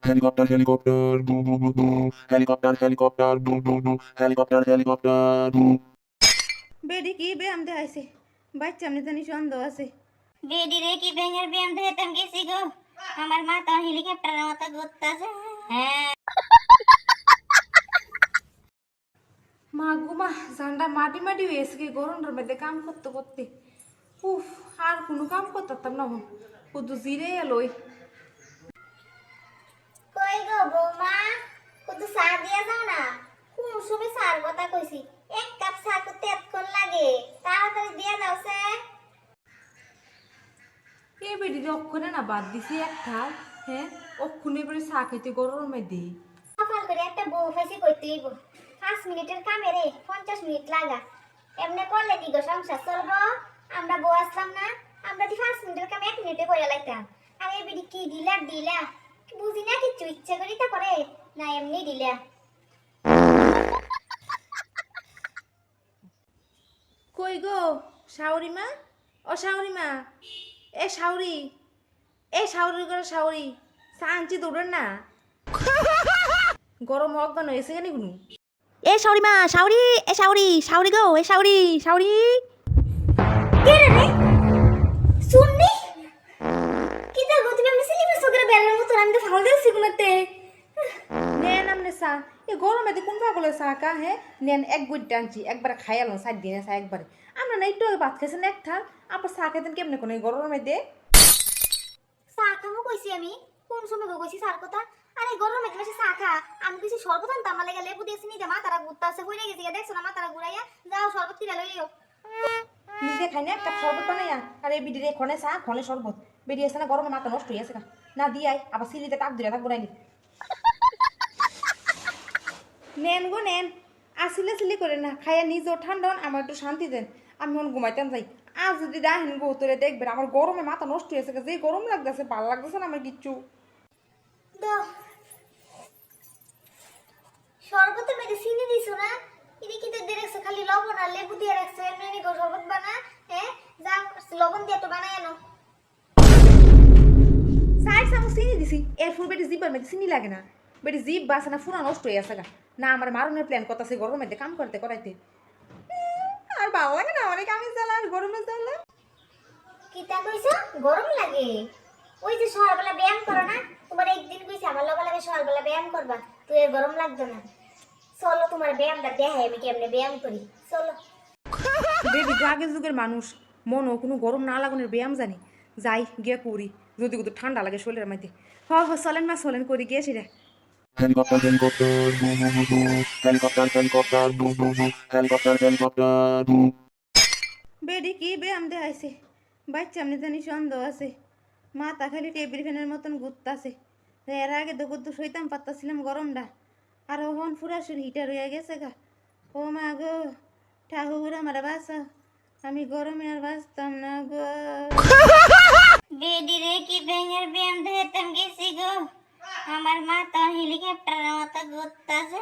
Helicopter, helicopter, boo boo boo boo. Helicopter, helicopter, boo boo boo. Helicopter, helicopter, boo. বেডি কি ব্যায়াম দেখাইছে বাচ্চা আমি জানি সন্দেহ আছে। বেডি রে কি ব্যাঙের ব্যায়াম দেখাইতাম গেছি গো। আমার মা তো হেলিকপ্টারের মতো ঘুরতেছে। হ্যাঁ মা গুমা জানটা মাটি মাটি হয়েছে কি গরমটার মধ্যে কাম করতে করতে। উফ, আর কোনো কাম করতাম না হন, শুধু জিরে এলোই। কই গো বৌমা, কত চা দিয়া যাও না। কোন সময় চার কথা কইছি, এক কাপ চা করতে এতক্ষণ লাগে, তাড়াতাড়ি দিয়া যাও সে। এ বেডি অক্ষণে না বাদ দিছি এক থাল, হ্যাঁ অক্ষণে করে চা খাইতে গরমের মধ্যে। সকাল করে একটা বউ ফাইসি করতে হইব, 5 মিনিটের কামে রে 50 মিনিট লাগা। এমনি করলে কি গো সংসার চলবো? আমরা বউ আসলাম না, আমরা দি 5 মিনিটের কামে 1 মিনিটে করে লাইতাম। আর এই বিড়ি কি দিলা দিলা, বুঝি না কিছু, ইচ্ছা করি তা করে না এমনি দিলা। কই গো শাওরি মা, ও শাওরি মা, এ শাওরি, এ শাওরি করে শাওরি, চা আনছি দৌড়েন না, গরম অজ্ঞান হয়েছে কেন কোনো। এ শাওরি মা, শাওরি, এ শাওরি, শাওরি গো, এ শাওরি, শাওরি। কে রে রে শুননি কি তা গো, তুমি এমনি সিলিপে সগরে বেলার মতো আমি তো ফাউল দিছি গুনাতে। নেন আমনে চা, এই গরমে কোন পাগলে চা কা, হ্যাঁ নেন এক গুড আনছি, একবার খাই আলো 7 দিনে চা একবারে। আমরা না একটু ভাত খাইছেন এক থাল, আপনার চা খাইতেন কেমনে কোনো গরমের মধ্যে। চা খামো কইছি আমি, কোন সময় গো কইছি চার কথা। আরে গরমে তুমি চা খা, আমি কিছু শরবত আনতাম না, লাগে লেবু দিয়েছি নি, মা তারা ঘুরতে আছে কইরা গেছি, দেখছো না মা তারা ঘুরাইয়া যাও শরবত কিনা লইও। নিজে খাই না একটা শরবত বানাইয়া, আর এই বিডিরে খনে চা খনে শরবত, বেরিয়ে আসে না গরমে মাথা নষ্ট হয়ে আছে না দিয়াই আবার সিলিতে তাক ধরে থাকবো নাইনি। নেন গো নেন, আসিলে সিলি করে না খাইয়া নিজেও ঠান্ডা হন, আমার একটু শান্তি দেন, আমি মন ঘুমাইতাম যাই। আজ যদি দেখেন গো তোরে দেখবেন আমার গরমে মাথা নষ্ট হয়েছে, যে গরম লাগতেছে ভালো লাগতেছে না আমার কিচ্ছু। দাও শরবতের মধ্যে চিনি দিছো না, ইনি কি দিয়ে রাখছো, খালি লবণ আর লেবু দিয়ে রাখছো, এমনি এমনি গো শরবত বানা। হ্যাঁ যাও লবণ দিয়ে তো বানাই আনো। 4 চামচ চিনি দিছি, এরপর বেটি জিব্বার মধ্যে চিনি লাগে না, বেটি জিভ বাসে না ফুরা নষ্ট হয়ে আছে গা। না আমার মারণের প্ল্যান করতেছে গরমের মধ্যে কাম করতে করাইতে, আর ভালো লাগে না অনেক আমি জ্বালা আর গরমের জ্বালা। কিতা কইছো গরম লাগে? ওই যে সকালবেলা ব্যায়াম করো না, তোমার একদিন কইছি আমার লগে লাগে সকালবেলা ব্যায়াম করবা, তুই আর গরম লাগতো না। চলো তোমার ব্যায়ামটা দেখাই আমি কেমনে ব্যায়াম করি, চলো। বেটি আগের যুগের মানুষ, মনও কোনো গরম না লাগানোর ব্যায়াম জানি, যাই গিয়ে করি, যদি কত ঠান্ডা লাগে শরীরের মধ্যে। চলেন মা চলেন করি গিয়েছি রে। Helicopter, helicopter, boo boo boo boo. Helicopter, helicopter, boo boo boo. Helicopter, helicopter, boo. বেডি কি ব্যায়াম দেখাইছে বাচ্চা আমি জানি সন্দেহ আছে, মাথা খালি টেবিল ফ্যানের মতন ঘুরতাছে। এর আগে তো কত সইতাম পারতাছিলাম গরমটা, আর ওহন ফুরাসুর হিটার হয়ে গেছে গা। ও মা গো ঠাকুর আমার বাসা, আমি গরমে আর বাঁচতাম না গো। বেডি রে কি ব্যাঙের ব্যায়াম দেখাইতাম গেছি গো, আমার মা তো হেলিকপ্টারের মতো ঘুরতেছে।